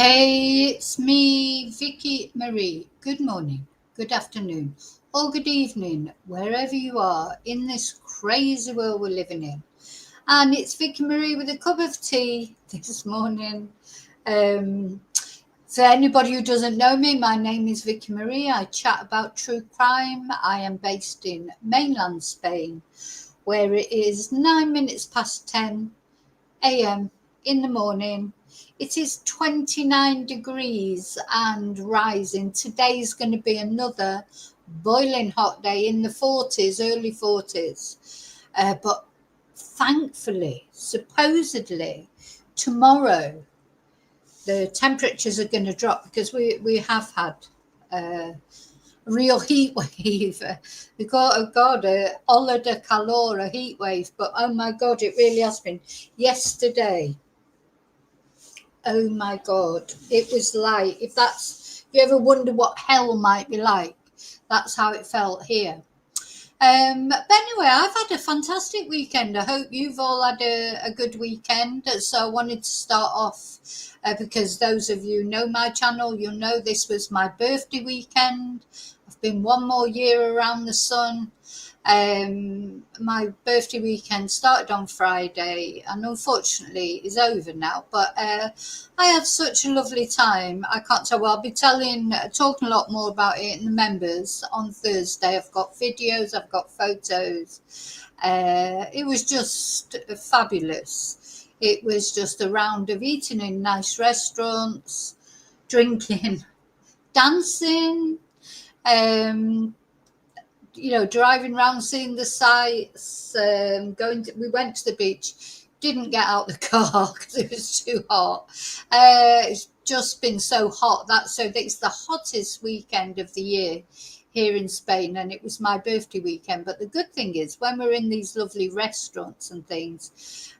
Hey, it's me, Vicky Marie. Good morning, good afternoon, or good evening, wherever you are in this crazy world we're living in. And it's Vicky Marie with a cup of tea this morning. Um, for anybody who doesn't know me, my name is Vicky Marie. I chat about true crime. I am based in mainland Spain, where it is 9 minutes past 10 a.m. in the morning. It is 29 degrees and rising. Today's going to be another boiling hot day in the 40s, early 40s. But thankfully, supposedly, tomorrow the temperatures are going to drop because we have had a real heat wave. We got, oh God, a ola de calor, a heat wave, but oh my God, it really has been. Yesterday, oh my God, it was like, if you ever wonder what hell might be like, that's how it felt here. But anyway, I've had a fantastic weekend. I hope you've all had a good weekend. So I wanted to start off because those of you who know my channel, you'll know this was my birthday weekend. I've been one more year around the sun. My birthday weekend started on Friday and unfortunately is over now, but I had such a lovely time. I can't tell. Well, I'll be talking a lot more about it in the members on Thursday. I've got videos, I've got photos. It was just fabulous. It was just a round of eating in nice restaurants, drinking, dancing, driving around, seeing the sights, we went to the beach, didn't get out the car because it was too hot. It's just been so hot. It's the hottest weekend of the year here in Spain, and it was my birthday weekend. But the good thing is, when we're in these lovely restaurants and things,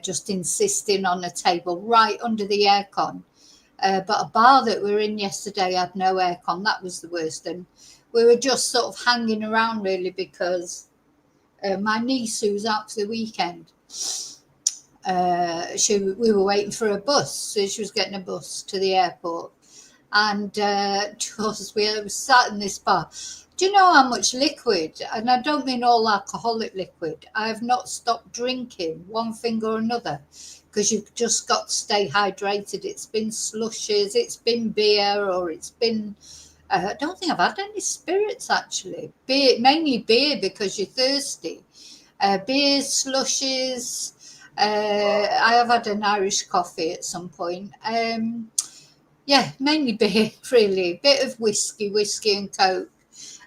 just insisting on a table right under the aircon. But a bar that we were in yesterday had no aircon. That was the worst. And we were just sort of hanging around really because my niece, who's out for the weekend, we were waiting for a bus. So she was getting a bus to the airport. And we sat in this bar. Do you know how much liquid, and I don't mean all alcoholic liquid, I have not stopped drinking one thing or another because you've just got to stay hydrated. It's been slushes, it's been beer, or it's been, I don't think I've had any spirits actually. Beer, mainly beer because you're thirsty. Beers, slushes. I have had an Irish coffee at some point. Yeah, mainly beer, really. A bit of whiskey and Coke.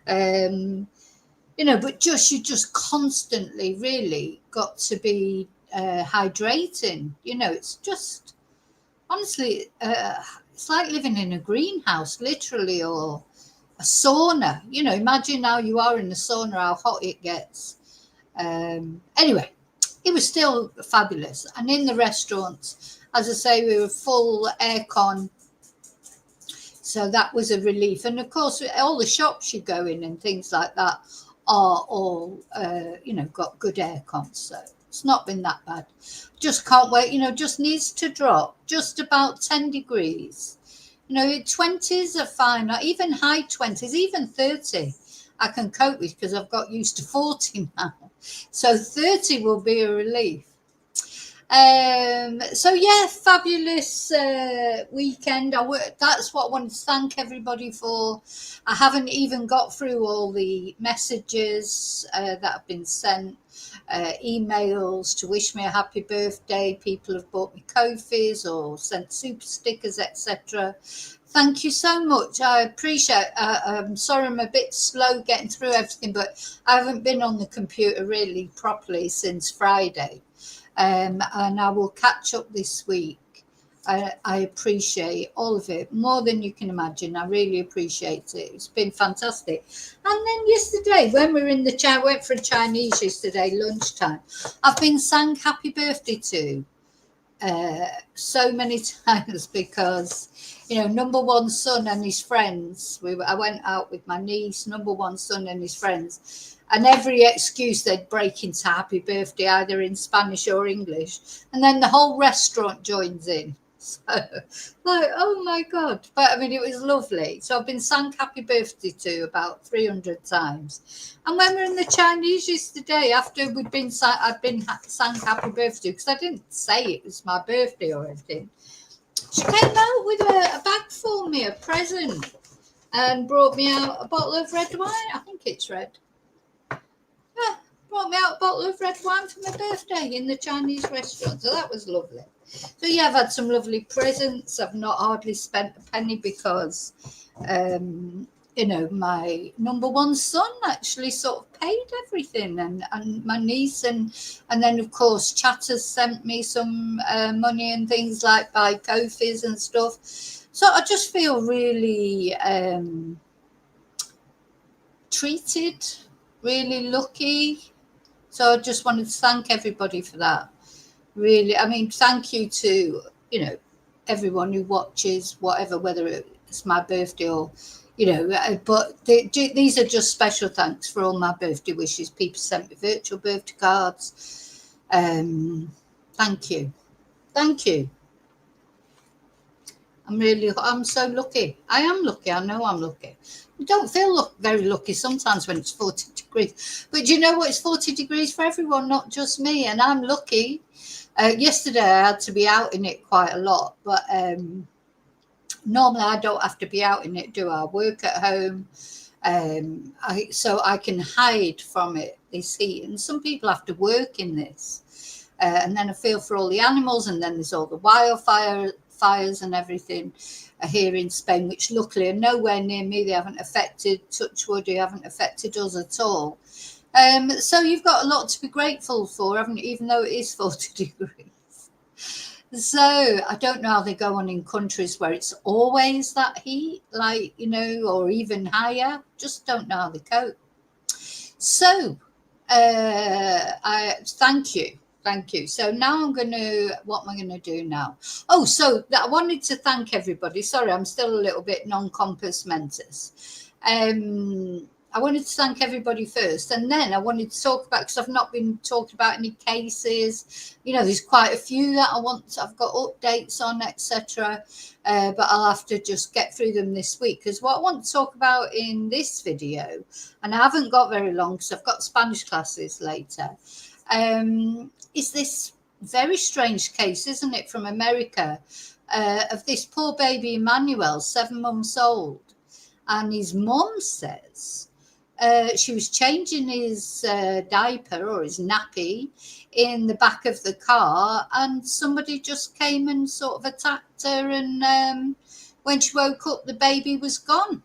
But you just constantly really got to be hydrating. It's just, honestly, it's like living in a greenhouse, literally, or a sauna. Imagine how you are in the sauna, how hot it gets. Anyway, it was still fabulous. And in the restaurants, as I say, we were full aircon. So that was a relief. And of course, all the shops you go in and things like that are all, got good aircon. So it's not been that bad. Just can't wait, just needs to drop just about 10 degrees. 20s are fine, or even high 20s, even 30. I can cope with because I've got used to 40 now. So 30 will be a relief. Fabulous weekend. That's what I wanted to thank everybody for. I haven't even got through all the messages that have been sent, emails to wish me a happy birthday. People have bought me coffees or sent super stickers, etc. Thank you so much. I appreciate. I'm sorry I'm a bit slow getting through everything, but I haven't been on the computer really properly since Friday. And I will catch up this week. I appreciate all of it more than you can imagine. I really appreciate it. It's been fantastic. And then yesterday, when we were in the I went for a Chinese yesterday, lunchtime. I've been sang happy birthday to so many times because, number one son and his friends. I went out with my niece, number one son and his friends. And every excuse they'd break into happy birthday, either in Spanish or English. And then the whole restaurant joins in. So, like, oh my God. But I mean, it was lovely. So I've been sung happy birthday to about 300 times. And when we were in the Chinese yesterday, after I'd been sung happy birthday, because I didn't say it was my birthday or anything. She came out with a bag for me, a present, and brought me out a bottle of red wine. I think it's red. Yeah, brought me out a bottle of red wine for my birthday in the Chinese restaurant. So that was lovely. So yeah, I've had some lovely presents. I've not hardly spent a penny because, my number one son actually sort of paid everything, and my niece, and then of course Chatters sent me some money and things like by Calif and stuff. So I just feel really treated, really lucky. So I just wanted to thank everybody for that. Really, I mean, thank you to, everyone who watches, whatever, whether it's my birthday or, but these are just special thanks for all my birthday wishes. People sent me virtual birthday cards. Thank you. Thank you. I'm so lucky. I am lucky. I know I'm lucky. I don't feel very lucky sometimes when it's 40 degrees. But you know what? It's 40 degrees for everyone, not just me. And I'm lucky. Yesterday, I had to be out in it quite a lot. But normally, I don't have to be out in it, do I? Work at home. So I can hide from it, this heat. And some people have to work in this. And then I feel for all the animals. And then there's all the wildfires and everything here in Spain, which luckily are nowhere near me. They haven't affected, touch wood, they haven't affected us at all. So you've got a lot to be grateful for, haven't you, even though it is 40 degrees. So I don't know how they go on in countries where it's always that heat, like, or even higher. Just don't know how they cope. So I thank you. Thank you. So now what am I going to do now? Oh, so I wanted to thank everybody. Sorry, I'm still a little bit non-compos mentis. I wanted to thank everybody first, and then I wanted to talk about, because I've not been talking about any cases. There's quite a few that I've got updates on, etc. But I'll have to just get through them this week, because what I want to talk about in this video, and I haven't got very long because I've got Spanish classes later, is this very strange case, isn't it, from America, of this poor baby Emmanuel, 7 months old, and his mom says she was changing his diaper or his nappy in the back of the car, and somebody just came and sort of attacked her, and when she woke up, the baby was gone.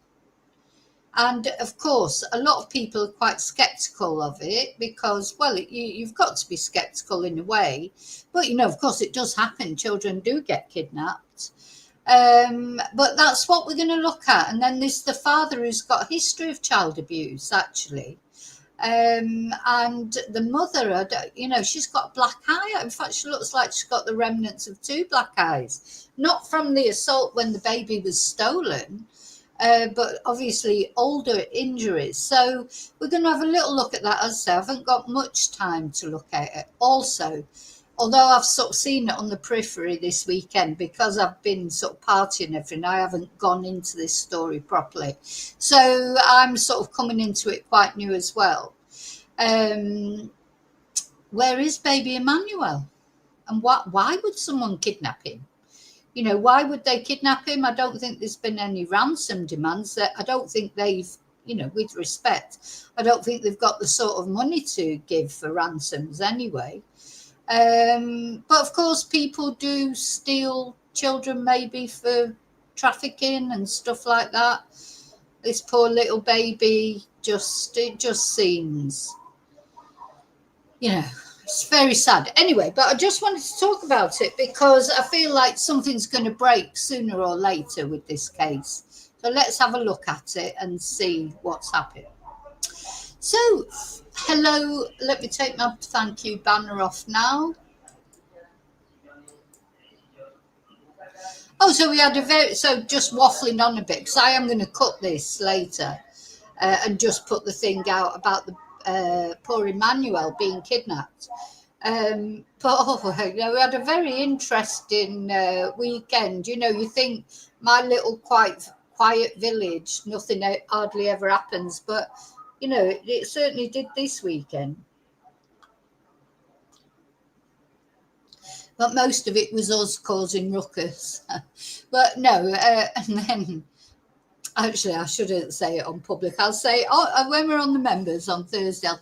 And of course, a lot of people are quite skeptical of it because, well, you've got to be skeptical in a way. But, of course, it does happen. Children do get kidnapped. But that's what we're going to look at. And then there's the father who's got a history of child abuse, actually. And the mother, she's got a black eye. In fact, she looks like she's got the remnants of 2 black eyes. Not from the assault when the baby was stolen, but obviously older injuries. So we're going to have a little look at that. As I say, I haven't got much time to look at it. Also, although I've sort of seen it on the periphery this weekend, because I've been sort of partying everything, I haven't gone into this story properly. So I'm sort of coming into it quite new as well. Where is baby Emmanuel? And why would someone kidnap him? Why would they kidnap him? I don't think there's been any ransom demands. I don't think they've, with respect, I don't think they've got the sort of money to give for ransoms anyway. But of course, people do steal children maybe for trafficking and stuff like that. This poor little baby, it just seems, it's very sad. Anyway, but I just wanted to talk about it because I feel like something's going to break sooner or later with this case. So let's have a look at it and see what's happened. So, hello. Let me take my thank you banner off now. Oh, so we had just waffling on a bit, because I am going to cut this later and just put the thing out about the poor Emmanuel being kidnapped. But we had a very interesting weekend. You think my little quiet village, nothing hardly ever happens, but it certainly did this weekend. But most of it was us causing ruckus. But no, and then actually, I shouldn't say it on public. I'll say when we're on the members on Thursday, I'm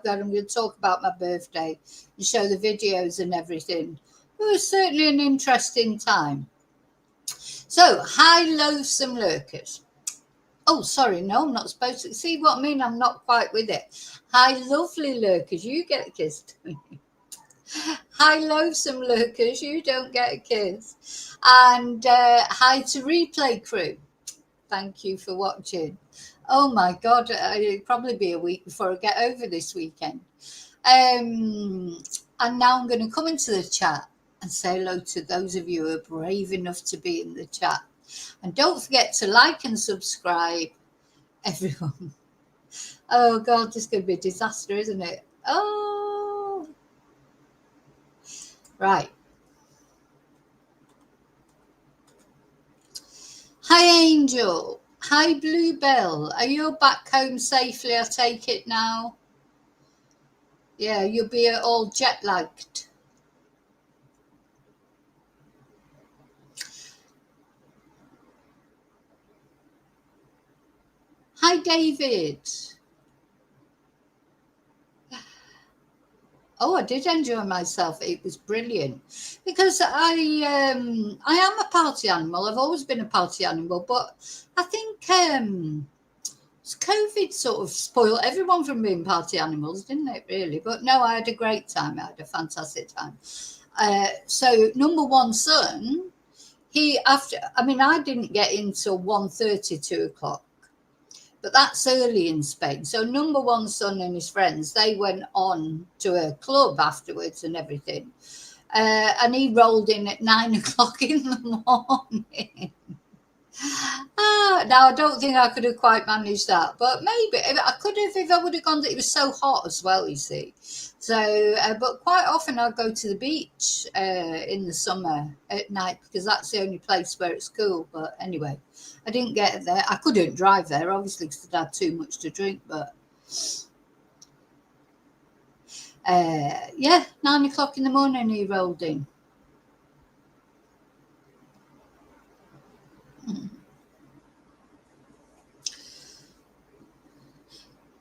going to talk about my birthday and show the videos and everything. It was certainly an interesting time. So, hi, loathsome lurkers. Oh, sorry, no, I'm not supposed to. See what I mean? I'm not quite with it. Hi, lovely lurkers. You get a kiss. Hi, loathsome lurkers. You don't get a kiss. And hi to replay crew. Thank you for watching. Oh my God, it'll probably be a week before I get over this weekend. And now I'm going to come into the chat and say hello to those of you who are brave enough to be in the chat. And don't forget to like and subscribe, everyone. Oh God, this is going to be a disaster, isn't it? Oh, right. Hi, Angel. Hi, Bluebell. Are you back home safely? I take it now. Yeah, you'll be all jet lagged. Hi, David. Oh, I did enjoy myself. It was brilliant because I am a party animal. I've always been a party animal, but I think COVID sort of spoiled everyone from being party animals, didn't it? Really, but no, I had a great time. I had a fantastic time. So number one son, I didn't get in till 1:30, 2 o'clock. But that's early in Spain. So number one son and his friends, they went on to a club afterwards and everything. And he rolled in at 9 o'clock in the morning. Now I don't think I could have quite managed that, but maybe I could have if I would have gone. It was so hot as well, you see. So, but quite often I go to the beach in the summer at night because that's the only place where it's cool. But anyway, I didn't get there. I couldn't drive there, obviously, because I had too much to drink. But yeah, 9 o'clock in the morning he rolled in.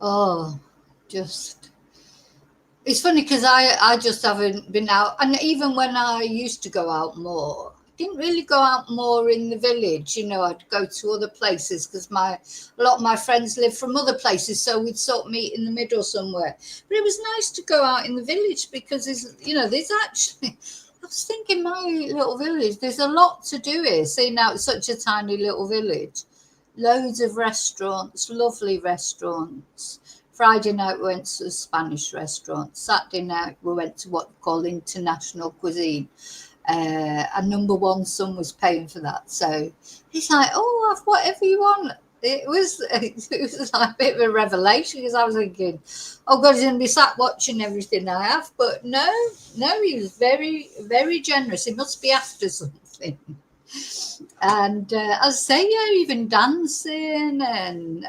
Oh, just. It's funny because I just haven't been out. And even when I used to go out more, I didn't really go out more in the village. I'd go to other places because a lot of my friends live from other places. So we'd sort of meet in the middle somewhere. But it was nice to go out in the village because there's actually, I was thinking my little village, there's a lot to do here. Seeing out such a tiny little village, loads of restaurants, lovely restaurants. Friday night we went to a Spanish restaurant. Saturday night we went to what we call international cuisine. And number one son was paying for that. So he's like, oh, have whatever you want. It was like a bit of a revelation because I was thinking, oh God, he's going to be sat watching everything I have. But no, he was very, very generous. He must be after something. And as I say, yeah, even dancing, and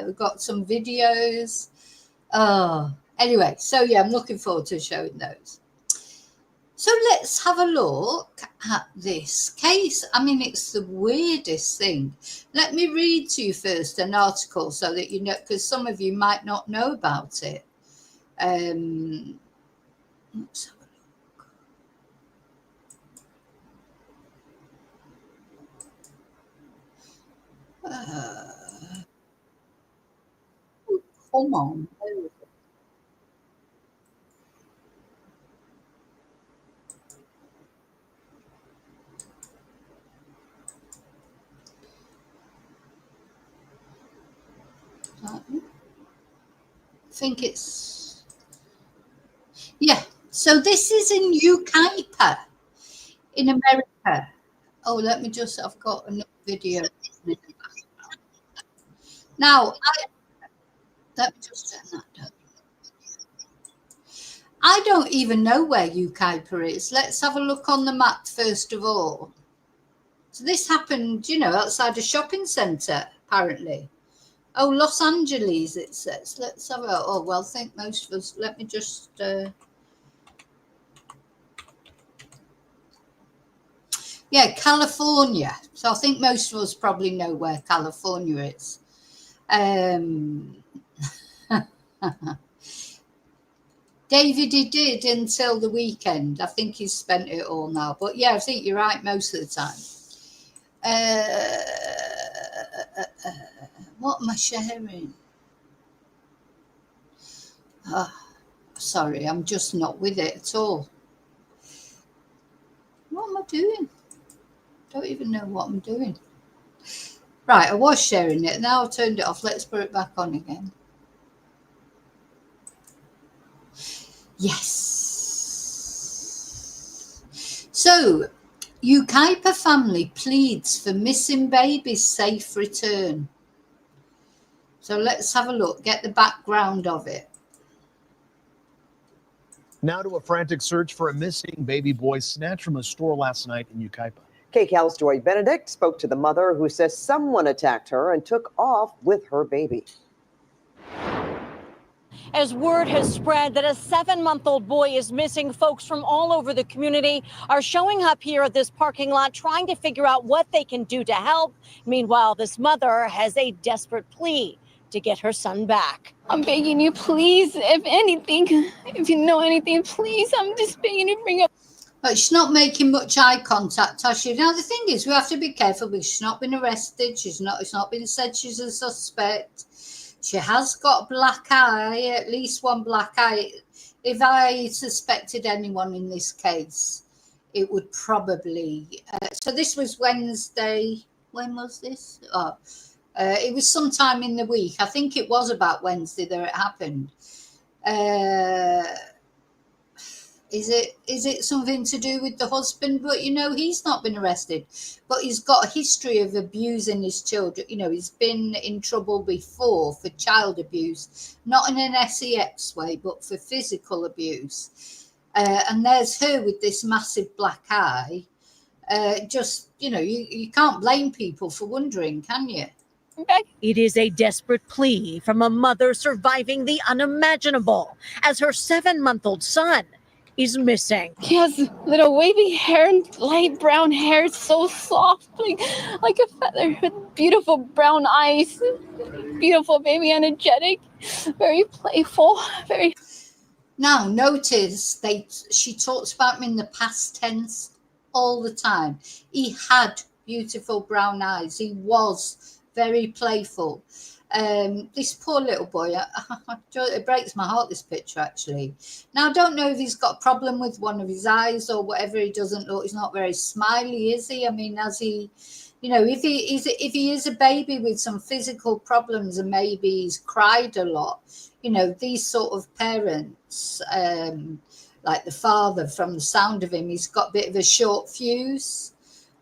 we've got some videos. Oh, anyway, so yeah, I'm looking forward to showing those. So let's have a look at this case. It's the weirdest thing. Let me read to you first an article so that you know, because some of you might not know about it. Let's have a look. Come on. I think it's, yeah. So this is in YUCAIPA in America. Oh, I've got another video. Now, let me just turn that down. I don't even know where YUCAIPA is. Let's have a look on the map first of all. So this happened, you know, outside a shopping centre, apparently. Oh, Los Angeles, it says. Let's have a, oh, well, I think most of us, let me just, yeah, California. So I think most of us probably know where California is. David, he did until the weekend. I think he's spent it all now. But yeah, I think you're right most of the time. What am I sharing? Oh, sorry, I'm just not with it at all. What am I doing? Don't even know what I'm doing. Right, I was sharing it. Now I've turned it off. Let's put it back on again. Yes. So, YUCAIPA family pleads for missing baby's safe return. So let's have a look, get the background of it. Now to a frantic search for a missing baby boy snatched from a store last night in YUCAIPA. KCAL's Joy Benedict spoke to the mother who says someone attacked her and took off with her baby. As word has spread that a 7-month-old boy is missing, folks from all over the community are showing up here at this parking lot trying to figure out what they can do to help. Meanwhile, this mother has a desperate plea to get her son back. I'm begging you, please, if anything, if you know anything, please, I'm just begging you to bring up. But she's not making much eye contact, has she? Now, the thing is, we have to be careful because she's not been arrested. It's not been said she's a suspect. She has got a black eye, at least one black eye. If I suspected anyone in this case, it would probably... so this was Wednesday. When was this? Oh, it was sometime in the week. I think it was about Wednesday that it happened. Is it something to do with the husband? But, you know, he's not been arrested. But he's got a history of abusing his children. You know, he's been in trouble before for child abuse. Not in an sex way, but for physical abuse. And there's her with this massive black eye. Just, you know, you can't blame people for wondering, can you? It is a desperate plea from a mother surviving the unimaginable as her 7-month-old son is missing. He has little wavy hair and light brown hair, so soft, like a feather, with beautiful brown eyes, beautiful baby, energetic, very playful, very... Now, notice she talks about him in the past tense all the time. He had beautiful brown eyes. He was very playful. This poor little boy, it breaks my heart, this picture, actually. Now, I don't know if he's got a problem with one of his eyes or whatever. He doesn't look, he's not very smiley, is he? I mean, as he, you know, if he is a baby with some physical problems and maybe he's cried a lot, you know, these sort of parents, like the father, from the sound of him, he's got a bit of a short fuse.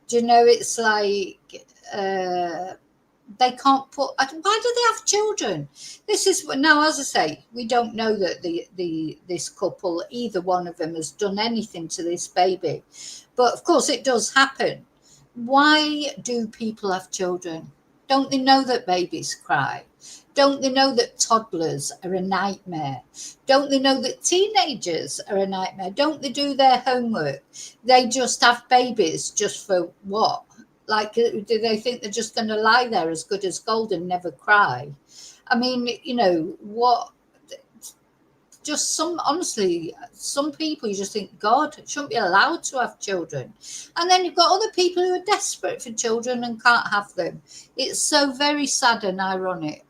Do you know, it's like... they can't put... Why do they have children? This is now, as I say, we don't know that this couple, either one of them, has done anything to this baby, but of course it does happen. Why do people have children? Don't they know that babies cry? Don't they know that toddlers are a nightmare? Don't they know that teenagers are a nightmare? Don't they do their homework? They just have babies just for what? Like, do they think they're just going to lie there as good as gold and never cry? I mean, you know, what? Just honestly, some people, you just think, God, shouldn't be allowed to have children. And then you've got other people who are desperate for children and can't have them. It's so very sad and ironic.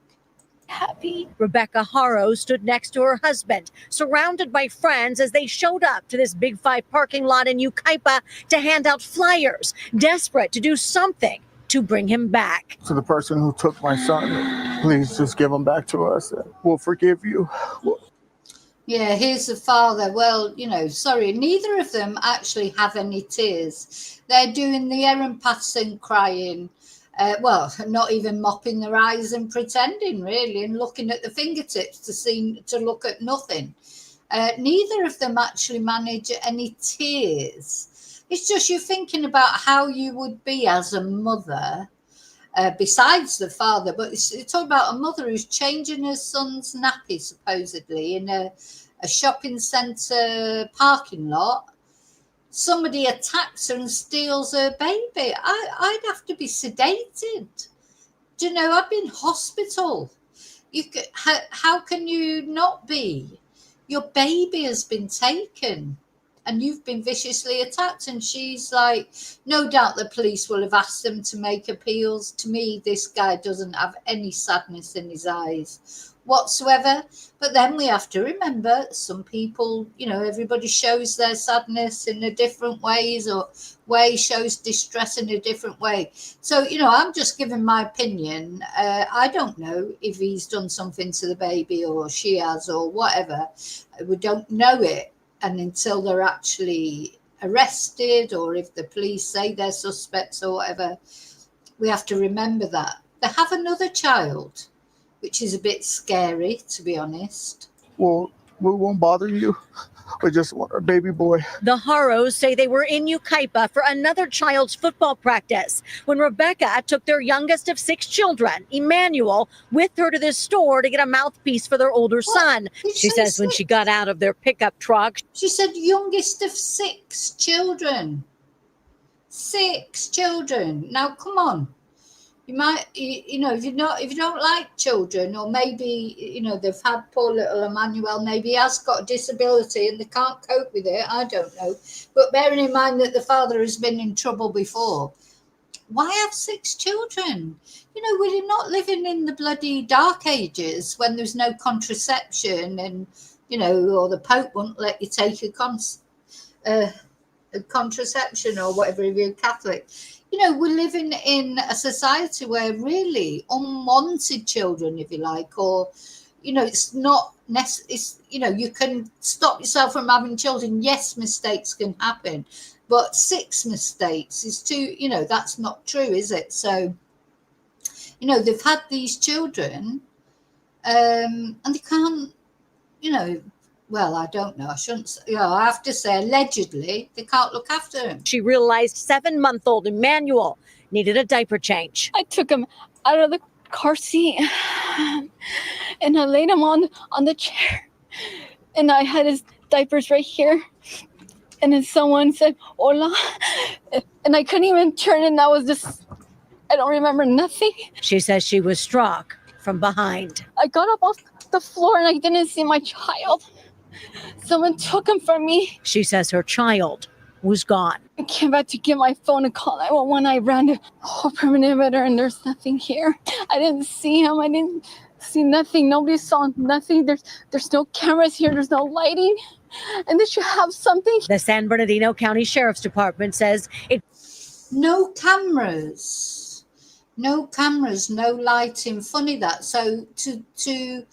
Happy. Rebecca Haro stood next to her husband, surrounded by friends as they showed up to this Big 5 parking lot in YUCAIPA to hand out flyers, desperate to do something to bring him back. To the person who took my son, please just give him back to us. We'll forgive you. Yeah, here's the father. Well, you know, sorry, neither of them actually have any tears. They're doing the Erin Patterson crying. Well, not even mopping their eyes and pretending, really, and looking at the fingertips to look at nothing. Neither of them actually manage any tears. It's just you're thinking about how you would be as a mother, besides the father, but it's talking about a mother who's changing her son's nappy, supposedly, in a shopping centre parking lot. Somebody attacks her and steals her baby. I'd have to be sedated. Do you know, I'd be in hospital. How can you not be? Your baby has been taken and you've been viciously attacked. And she's like, no doubt the police will have asked them to make appeals. To me, this guy doesn't have any sadness in his eyes whatsoever. But then we have to remember, some people, you know, everybody shows their sadness in a different ways, or shows distress in a different way. So, you know, I'm just giving my opinion. I don't know if he's done something to the baby or she has or whatever. We don't know it. And until they're actually arrested, or if the police say they're suspects or whatever, we have to remember that. They have another child, which is a bit scary, to be honest. Well, we won't bother you. We just want a baby boy. The Haros say they were in YUCAIPA for another child's football practice when Rebecca took their youngest of 6 children, Emmanuel, with her to this store to get a mouthpiece for their older son. She says when she got out of their pickup truck, she said youngest of 6 children. 6 children. Now, come on. You might, you know, if you don't like children, or maybe, you know, they've had poor little Emmanuel, maybe he has got a disability and they can't cope with it. I don't know. But bearing in mind that the father has been in trouble before, why have 6 children? You know, we're not living in the bloody dark ages when there's no contraception, and, you know, or the Pope won't let you take a contraception or whatever if you're Catholic. You know, we're living in a society where really unwanted children, if you like, or, you know, it's not necessary. You know, you can stop yourself from having children. Yes, mistakes can happen, but 6 mistakes is too, you know, that's not true, is it? So, you know, they've had these children, and they can't, you know, well, I don't know. I shouldn't say, you know, I have to say, allegedly, they can't look after him. she realized 7-month-old Emmanuel needed a diaper change. I took him out of the car seat and I laid him on the chair, and I had his diapers right here. And then someone said, hola, and I couldn't even turn, and I was just, I don't remember nothing. She says she was struck from behind. I got up off the floor and I didn't see my child. Someone took him from me. She says her child was gone. I came back to get my phone and call 911. I ran the whole perimeter and there's nothing here. I didn't see him. I didn't see nothing. Nobody saw nothing. There's no cameras here. There's no lighting. And they should have something. The San Bernardino County Sheriff's Department says it. No cameras. No cameras, no lighting. Funny that. So to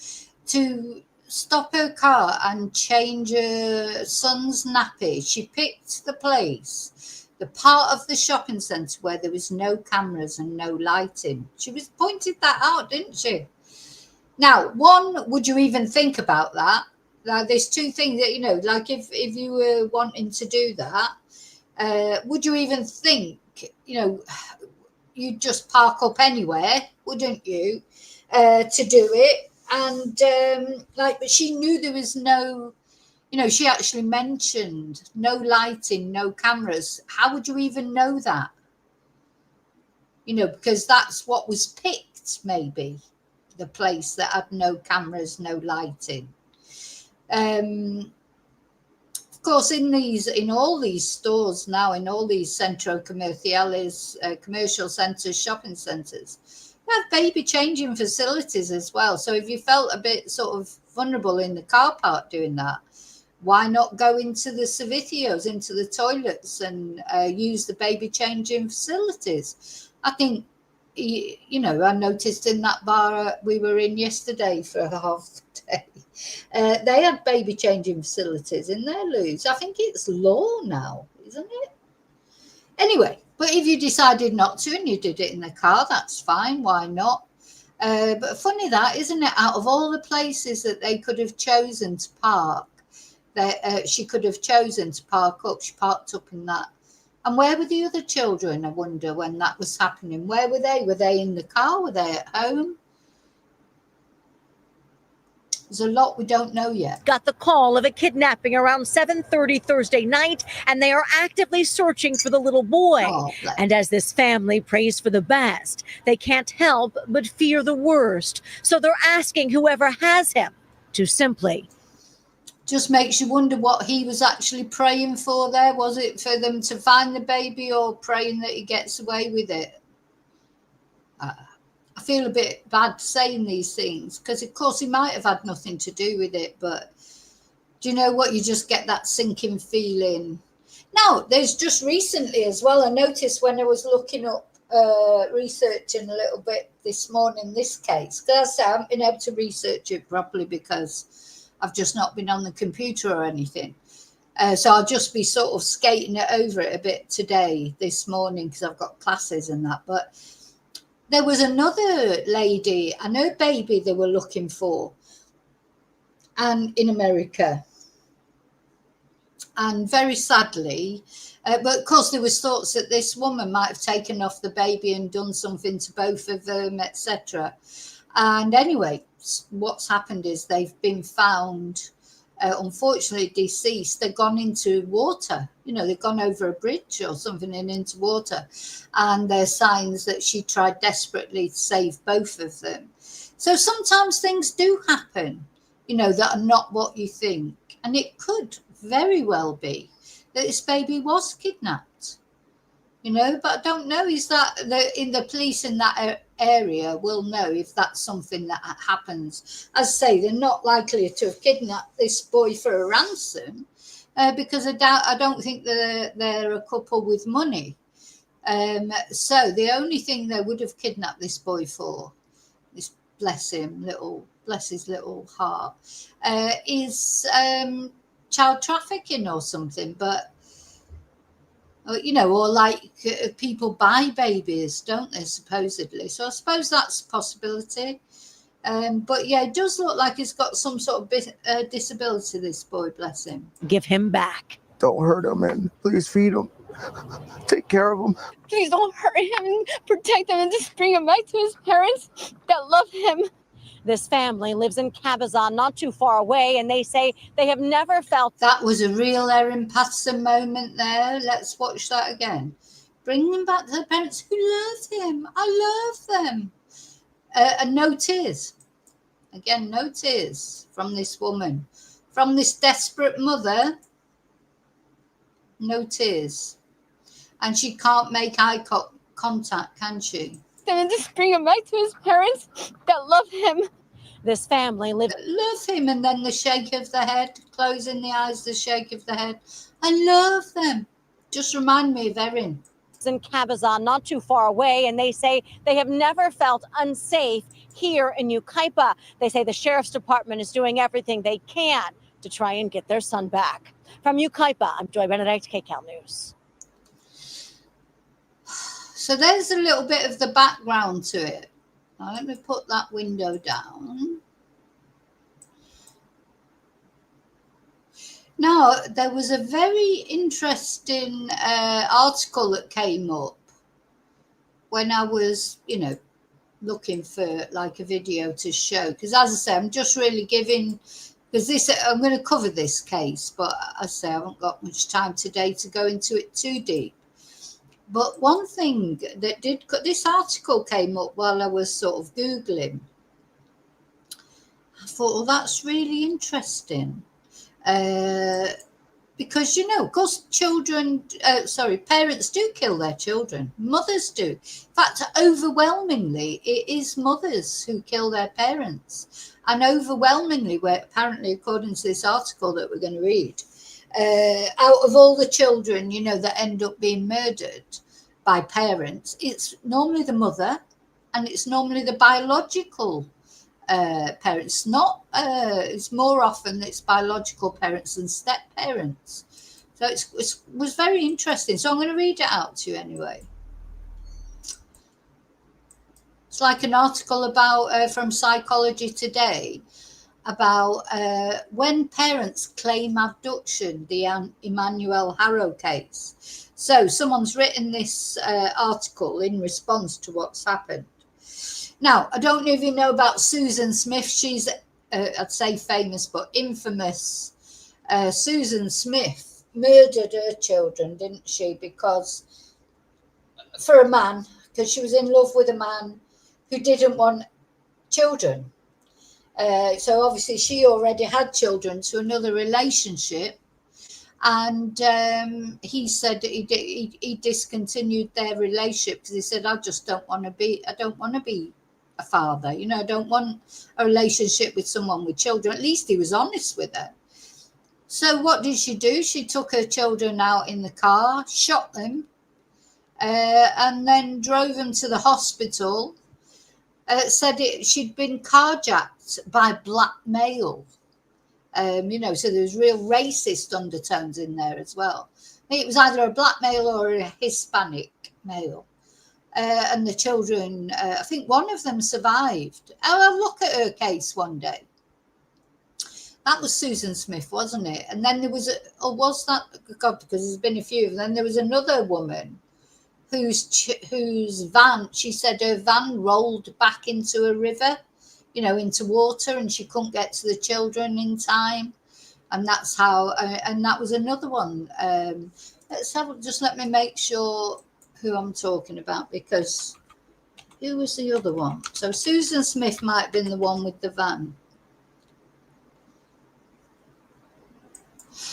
stop her car and change her son's nappy, she picked the place, the part of the shopping centre where there was no cameras and no lighting. She was pointed that out, didn't she? Now, one, would you even think about that? Like, there's 2 things that, you know, like if you were wanting to do that, would you even think, you know, you'd just park up anywhere, wouldn't you, to do it? And but she knew there was no, you know, she actually mentioned no lighting, no cameras. How would you even know that? You know, because that's what was picked, maybe, the place that had no cameras, no lighting. Of course, in all these stores now, in all these centro comerciales, commercial centres, shopping centres, we have baby changing facilities as well. So if you felt a bit sort of vulnerable in the car park doing that, why not go into the servicios, into the toilets, and use the baby changing facilities? I think, you know, I noticed in that bar we were in yesterday for a half day, they had baby changing facilities in their loos. I think it's law now, isn't it? Anyway, but if you decided not to and you did it in the car, that's fine. Why not? But funny that, isn't it? Out of all the places that they could have chosen to park, that she could have chosen to park up. She parked up in that. And where were the other children, I wonder, when that was happening? Where were they? Were they in the car? Were they at home? There's a lot we don't know yet. Got the call of a kidnapping around 7:30 Thursday night, and they are actively searching for the little boy. Oh, bless. And as this family prays for the best, they can't help but fear the worst. So they're asking whoever has him to simply Just makes you wonder what he was actually praying for there. Was it for them to find the baby, or praying that he gets away with it? I feel a bit bad saying these things because, of course, he might have had nothing to do with it. But do you know what? You just get that sinking feeling. Now, there's just recently as well, I noticed when I was looking up, researching a little bit this morning, this case, because I haven't been able to research it properly because I've just not been on the computer or anything. So I'll just be sort of skating it over it a bit today, this morning, because I've got classes and that. But there was another lady and her baby they were looking for, and in America. And very sadly, but of course there was thoughts that this woman might have taken off the baby and done something to both of them, etc. And anyway, what's happened is they've been found, unfortunately, deceased. They've gone into water. You know, they've gone over a bridge or something and into water. And there's signs that she tried desperately to save both of them. So sometimes things do happen, you know, that are not what you think. And it could very well be that this baby was kidnapped, you know, but I don't know. Is that the police in that area will know if that's something that happens. As I say, they're not likely to have kidnapped this boy for a ransom because I don't think they're a couple with money. So the only thing they would have kidnapped this boy for, this bless his little heart, is child trafficking or something. But you know, or like people buy babies, don't they, supposedly? So I suppose that's a possibility. But yeah, it does look like he's got some sort of disability, this boy, bless him. give him back. Don't hurt him, and please feed him. Take care of him. Please don't hurt him and protect him and just bring him back to his parents that love him. This family lives in Cabazon, not too far away, and they say they have never felt That was a real Erin Patterson moment there. Let's watch that again. Bring them back to their parents who loved him. I love them. And no tears. Again, no tears from this woman. From this desperate mother, no tears. And she can't make eye contact, can she? And just bring him back to his parents that love him. this family lives Love him. And then the shake of the head, closing the eyes, the shake of the head. I love them. Just remind me of Erin. in Cabazon, not too far away, and they say they have never felt unsafe here in YUCAIPA. They say the sheriff's department is doing everything they can to try and get their son back. From YUCAIPA, I'm Joy Benedict, KCAL News. So there's a little bit of the background to it. Now let me put that window down. Now, there was a very interesting article that came up when I was, you know, looking for like a video to show. Because as I say, I'm just really giving, because this, I'm going to cover this case, but as I say, I haven't got much time today to go into it too deep. But one thing that did, this article came up while I was sort of Googling. I thought, well, that's really interesting. Because, you know, of course, parents do kill their children. Mothers do. In fact, overwhelmingly, it is mothers who kill their parents. And overwhelmingly, apparently, according to this article that we're going to read, out of all the children, you know, that end up being murdered by parents, it's normally the mother and it's normally the biological parents. It's more often it's biological parents than step parents. So it was very interesting. So I'm going to read it out to you anyway. It's like an article about from Psychology Today. about when parents claim abduction, the Emmanuel Haro case. So someone's written this article in response to what's happened. Now, I don't know if you know about Susan Smith. She's, I'd say famous, but infamous. Susan Smith murdered her children, didn't she? Because for a man, because she was in love with a man who didn't want children. So obviously she already had children to another relationship, and he said he discontinued their relationship because he said, I don't want to be a father, I don't want a relationship with someone with children. At least he was honest with her. So what did she do? She took her children out in the car, shot them, and then drove them to the hospital. Said she'd been carjacked by black male. So there's real racist undertones in there as well. It was either a black male or a Hispanic male. And the children, I think one of them survived. I'll look at her case one day. That was Susan Smith, wasn't it? And then there was was that? God, because there's been a few. And then there was another woman whose van, she said her van rolled back into a river, into water, and she couldn't get to the children in time. And that's how, and that was another one. Let me make sure who I'm talking about, because who was the other one? So Susan Smith might have been the one with the van.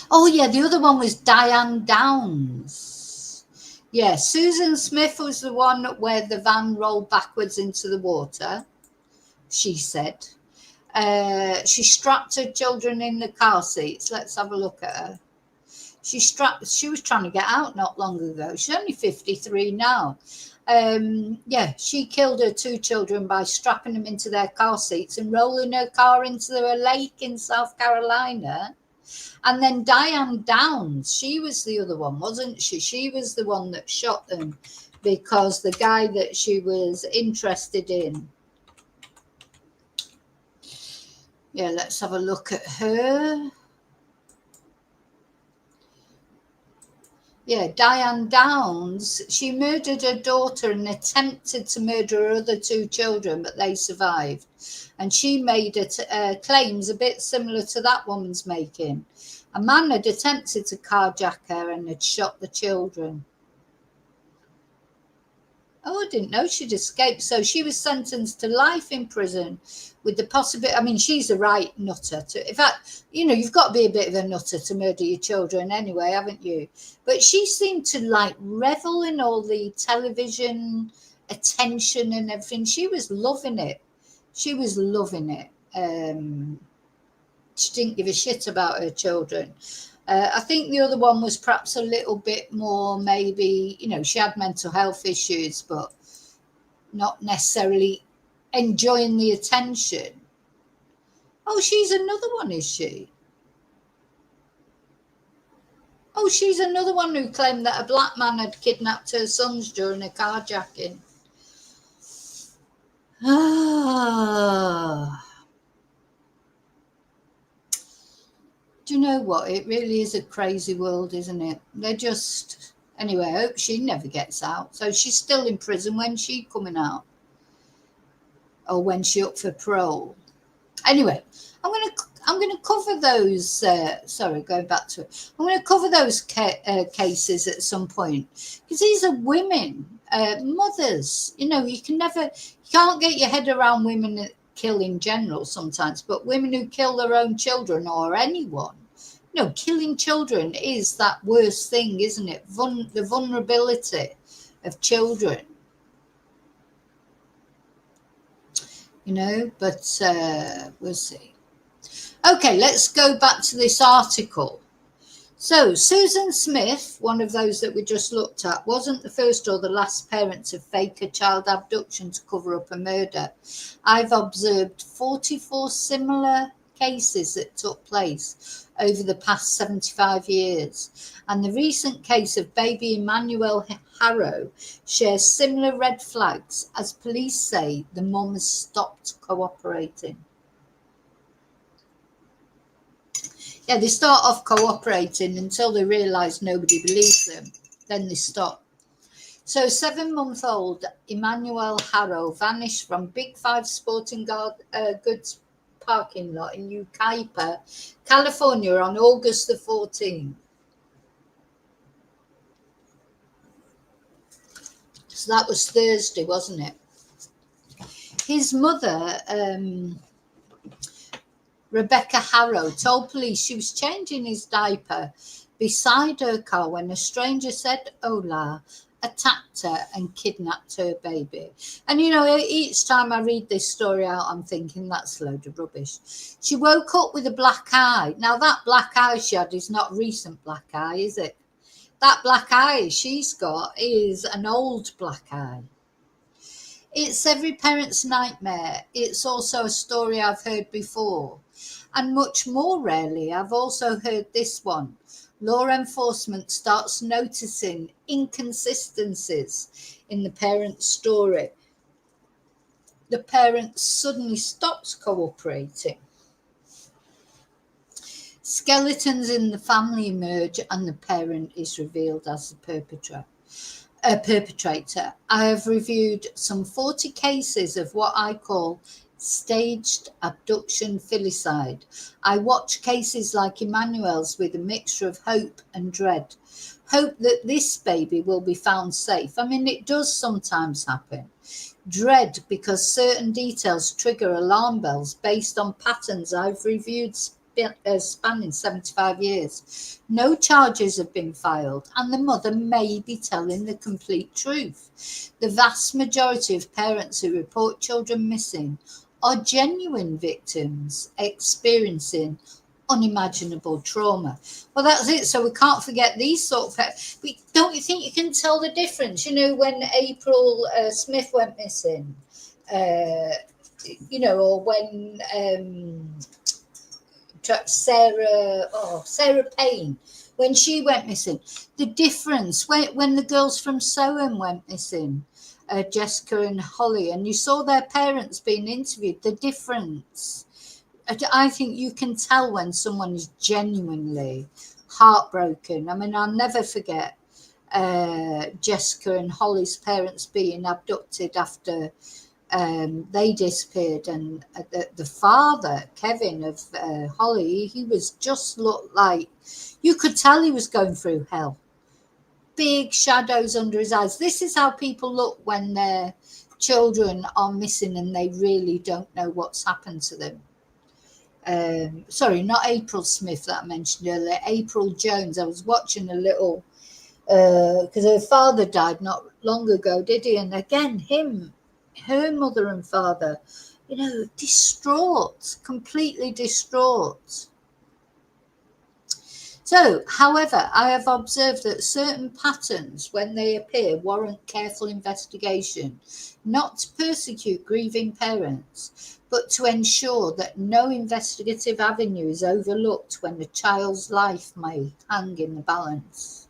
Oh yeah, the other one was Diane Downs. Yeah, Susan Smith was the one where the van rolled backwards into the water, she said. She strapped her children in the car seats. Let's have a look at her. She was trying to get out not long ago. She's only 53 now. She killed her 2 children by strapping them into their car seats and rolling her car into a lake in South Carolina. And then Diane Downs, she was the other one, wasn't she? She was the one that shot them because the guy that she was interested in. Yeah, let's have a look at her. Yeah, Diane Downs, she murdered her daughter and attempted to murder her other 2 children, but they survived. And she made claims a bit similar to that woman's making. A man had attempted to carjack her and had shot the children. Oh, I didn't know she'd escaped. So she was sentenced to life in prison with the possibility. I mean, she's a right nutter. In fact, you've got to be a bit of a nutter to murder your children anyway, haven't you? But she seemed to revel in all the television attention and everything. She was loving it. She didn't give a shit about her children. I think the other one was perhaps a little bit more, maybe, she had mental health issues, but not necessarily enjoying the attention. Oh, she's another one, is she? Oh, she's another one who claimed that a black man had kidnapped her sons during a carjacking. Do you know what? It really is a crazy world, isn't it? They're just... Anyway, I hope she never gets out. So she's still in prison. When's she coming out? Or when she up for parole? Anyway, I'm going to cover those... sorry, going back to it. I'm going to cover those cases at some point. Because these are women, mothers. You can't get your head around women that kill in general sometimes, but women who kill their own children or anyone. Killing children is that worst thing, isn't it? The vulnerability of children. But we'll see. Okay, let's go back to this article. So Susan Smith, one of those that we just looked at, wasn't the first or the last parent to fake a child abduction to cover up a murder. I've observed 44 similar cases that took place over the past 75 years. And the recent case of baby Emmanuel Haro shares similar red flags as police say the mum has stopped cooperating. Yeah, they start off cooperating until they realise nobody believes them. Then they stop. So 7-month-old Emmanuel Haro vanished from Big Five Sporting Goods parking lot in YUCAIPA, California on August the 14th. So that was Thursday, wasn't it? His mother, Rebecca Haro, told police she was changing his diaper beside her car when a stranger said hola, attacked her and kidnapped her baby. And you know, each time I read this story out, I'm thinking that's a load of rubbish. She woke up with a black eye. Now that black eye she had is not recent black eye, is it? That black eye she's got is an old black eye. It's every parent's nightmare. It's also a story I've heard before. And much more rarely, I've also heard this one. Law enforcement starts noticing inconsistencies in the parent's story. The parent suddenly stops cooperating. Skeletons in the family emerge and the parent is revealed as the perpetrator. I have reviewed some 40 cases of what I call staged abduction filicide. I watch cases like Emmanuel's with a mixture of hope and dread. Hope that this baby will be found safe. I mean, it does sometimes happen. Dread because certain details trigger alarm bells based on patterns I've reviewed spanning 75 years. No charges have been filed, and the mother may be telling the complete truth. The vast majority of parents who report children missing are genuine victims experiencing unimaginable trauma. Well, that's it. So we can't forget these sort of parents. Don't you think you can tell the difference? You know, when April Smith went missing, you know, or when Sarah Payne, when she went missing, the difference when the girls from Soham went missing, Jessica and Holly, and you saw their parents being interviewed, the difference. I think you can tell when someone is genuinely heartbroken. I mean, I'll never forget Jessica and Holly's parents being abducted after they disappeared, and the father, Kevin, of Holly, he was just looked like, you could tell he was going through hell. Big shadows under his eyes. This is how people look when their children are missing and they really don't know what's happened to them. Sorry, not April Smith that I mentioned earlier, April Jones. I was watching a little, because her father died not long ago, did he? And again, her mother and father, you know, distraught, completely distraught. So, however, I have observed that certain patterns, when they appear, warrant careful investigation, not to persecute grieving parents, but to ensure that no investigative avenue is overlooked when a child's life may hang in the balance.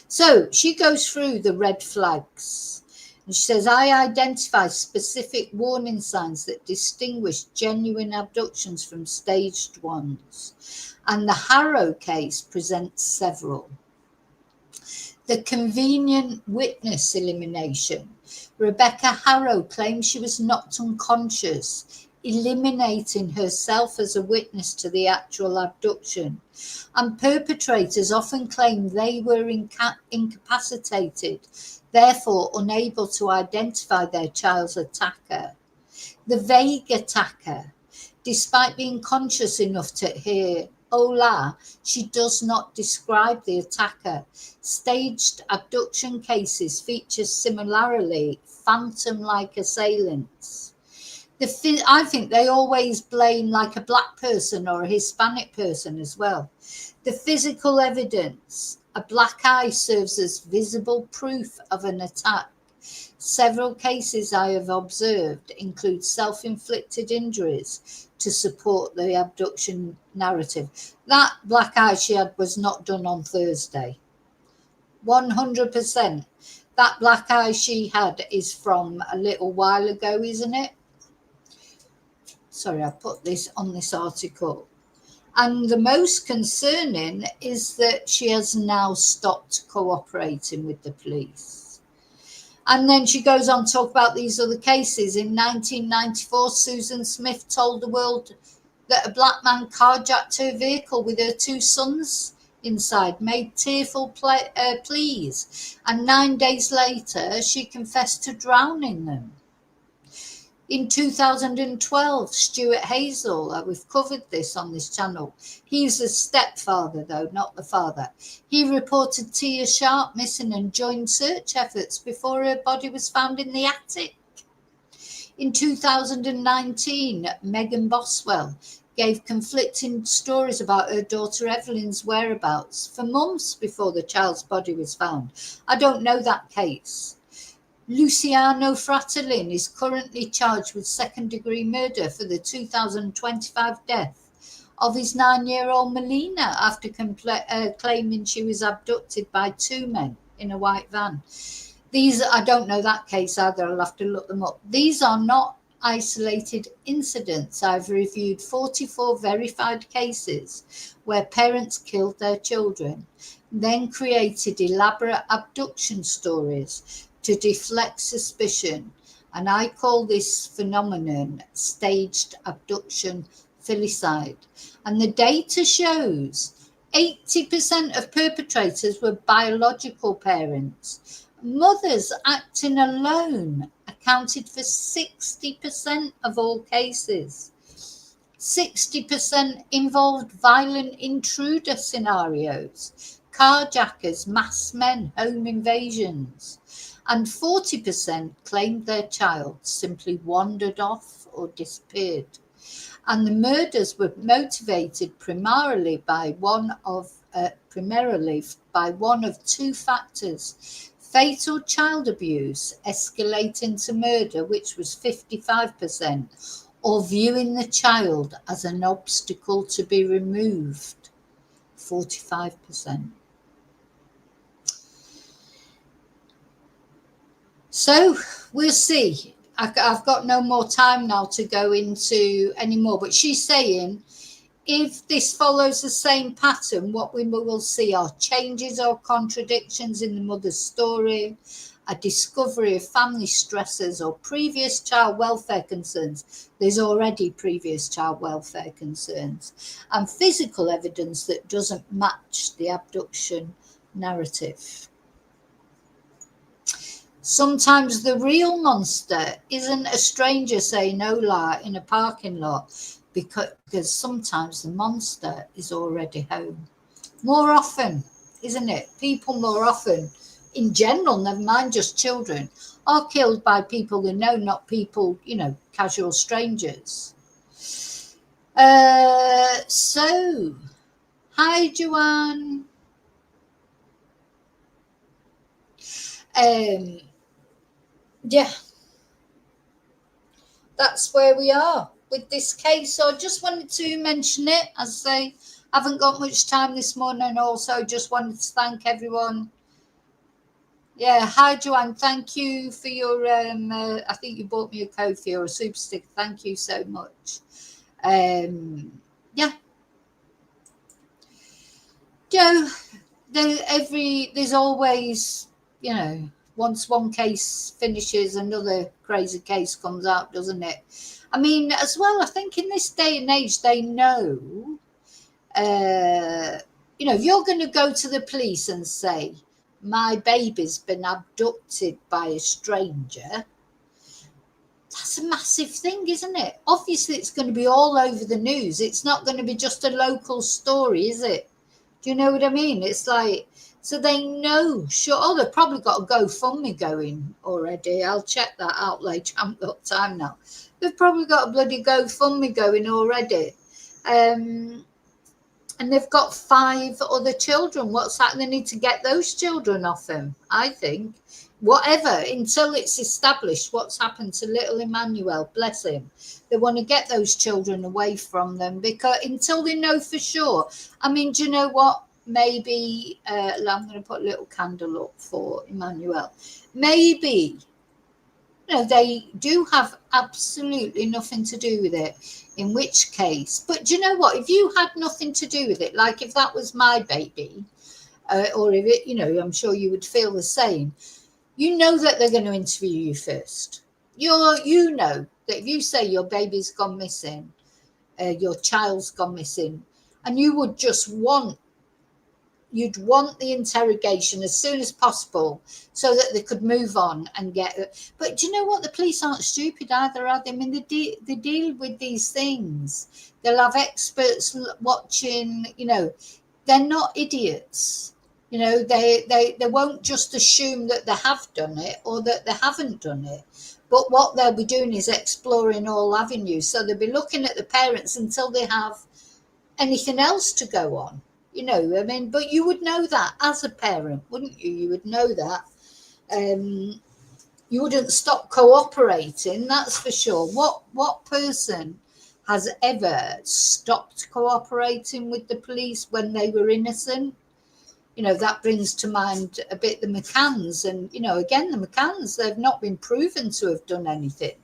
So, she goes through the red flags. And she says, I identify specific warning signs that distinguish genuine abductions from staged ones. And the Haro case presents several. The convenient witness elimination. Rebecca Haro claims she was knocked unconscious, eliminating herself as a witness to the actual abduction. And perpetrators often claim they were incapacitated, therefore unable to identify their child's attacker. The vague attacker, despite being conscious enough to hear hola, she does not describe the attacker. Staged abduction cases feature similarly phantom-like assailants. I think they always blame like a black person or a Hispanic person as well. The physical evidence, a black eye serves as visible proof of an attack. Several cases I have observed include self-inflicted injuries to support the abduction narrative. That black eye she had was not done on Thursday. 100%. That black eye she had is from a little while ago, isn't it? Sorry, I put this on this article. And the most concerning is that she has now stopped cooperating with the police. And then she goes on to talk about these other cases. In 1994, Susan Smith told the world that a black man carjacked her vehicle with her 2 sons inside, made tearful pleas, and 9 days later she confessed to drowning them. In 2012, Stuart Hazel, we've covered this on this channel. He's the stepfather, though, not the father. He reported Tia Sharp missing and joined search efforts before her body was found in the attic. In 2019, Megan Boswell gave conflicting stories about her daughter Evelyn's whereabouts for months before the child's body was found. I don't know that case. Luciano Fratellin is currently charged with second-degree murder for the 2025 death of his 9-year-old Melina after claiming she was abducted by 2 men in a white van. These, I don't know that case either, I'll have to look them up. These are not isolated incidents. I've reviewed 44 verified cases where parents killed their children, then created elaborate abduction stories to deflect suspicion, and I call this phenomenon staged abduction filicide. And the data shows 80% of perpetrators were biological parents. Mothers acting alone accounted for 60% of all cases. 60% involved violent intruder scenarios, carjackers, masked men, home invasions. And 40% claimed their child simply wandered off or disappeared. And the murders were motivated primarily by one of 2 factors: fatal child abuse escalating to murder, which was 55%, or viewing the child as an obstacle to be removed, 45%. So we'll see. I've got no more time now to go into any more, but she's saying if this follows the same pattern, what we will see are changes or contradictions in the mother's story, a discovery of family stresses or previous child welfare concerns. There's already previous child welfare concerns, and physical evidence that doesn't match the abduction narrative. Sometimes the real monster isn't a stranger saying hola in a parking lot, because sometimes the monster is already home. More often, isn't it? People more often, in general, never mind just children, are killed by people they know, not people, casual strangers. So, hi, Joanne. Yeah, that's where we are with this case. So I just wanted to mention it. As I say, I haven't got much time this morning, and also just wanted to thank everyone. Yeah, hi Joanne, thank you for your I think you bought me a Ko-fi or a super sticker. Thank you so much. Yeah, Joe, there's always, once one case finishes, another crazy case comes out, doesn't it? I mean, as well, I think in this day and age, they know, if you're going to go to the police and say, my baby's been abducted by a stranger, that's a massive thing, isn't it? Obviously, it's going to be all over the news. It's not going to be just a local story, is it? Do you know what I mean? It's like, so they know, sure, they've probably got a GoFundMe going already. I'll check that out later. I haven't got time now. They've probably got a bloody GoFundMe going already. And they've got 5 other children. What's that? They need to get those children off them, I think. Whatever, until it's established what's happened to little Emmanuel, bless him. They want to get those children away from them, because until they know for sure. I mean, do you know what? Maybe, I'm going to put a little candle up for Emmanuel. Maybe they do have absolutely nothing to do with it, in which case, but do you know what, if you had nothing to do with it, like if that was my baby, or if it, I'm sure you would feel the same. You know that they're going to interview you first. You know that if you say your baby's gone missing, your child's gone missing, and you'd want the interrogation as soon as possible so that they could move on and get it. But do you know what? The police aren't stupid either, are they? I mean, they deal with these things. They'll have experts watching, they're not idiots. They won't just assume that they have done it or that they haven't done it. But what they'll be doing is exploring all avenues. So they'll be looking at the parents until they have anything else to go on. But you would know that as a parent, wouldn't you? You would know that. You wouldn't stop cooperating, that's for sure. What person has ever stopped cooperating with the police when they were innocent? That brings to mind a bit the McCanns. And, again, the McCanns, they've not been proven to have done anything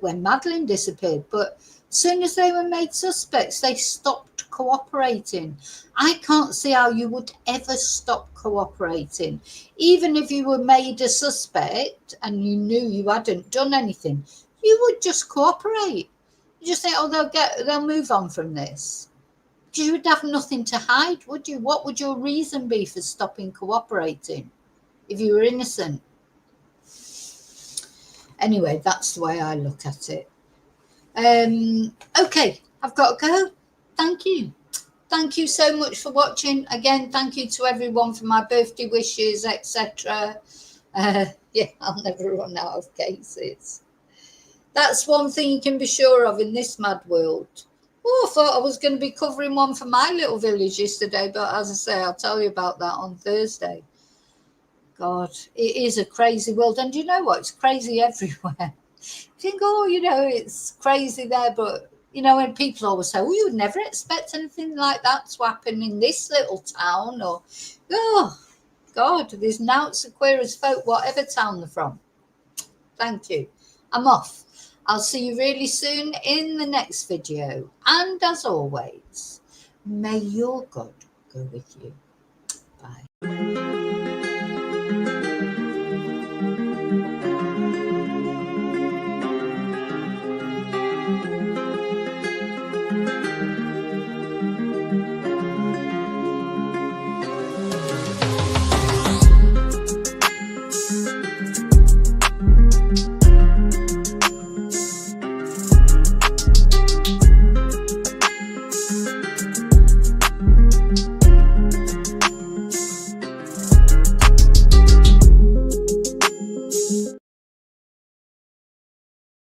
when Madeleine disappeared. But as soon as they were made suspects, they stopped cooperating. I can't see how you would ever stop cooperating. Even if you were made a suspect and you knew you hadn't done anything, you would just cooperate. You just think, they'll move on from this. You would have nothing to hide, would you? What would your reason be for stopping cooperating if you were innocent? Anyway, that's the way I look at it. Okay, I've got to go. Thank you. Thank you so much for watching. Again, thank you to everyone for my birthday wishes, etc. I'll never run out of cases. That's one thing you can be sure of in this mad world. Oh, I thought I was going to be covering one for my little village yesterday, but as I say, I'll tell you about that on Thursday. God, it is a crazy world. And you know what? It's crazy everywhere. You think, it's crazy there, but, when people always say, you would never expect anything like that to happen in this little town, or, oh, God, there's noughts of queer as folk, whatever town they're from. Thank you. I'm off. I'll see you really soon in the next video. And as always, may your God go with you. Bye.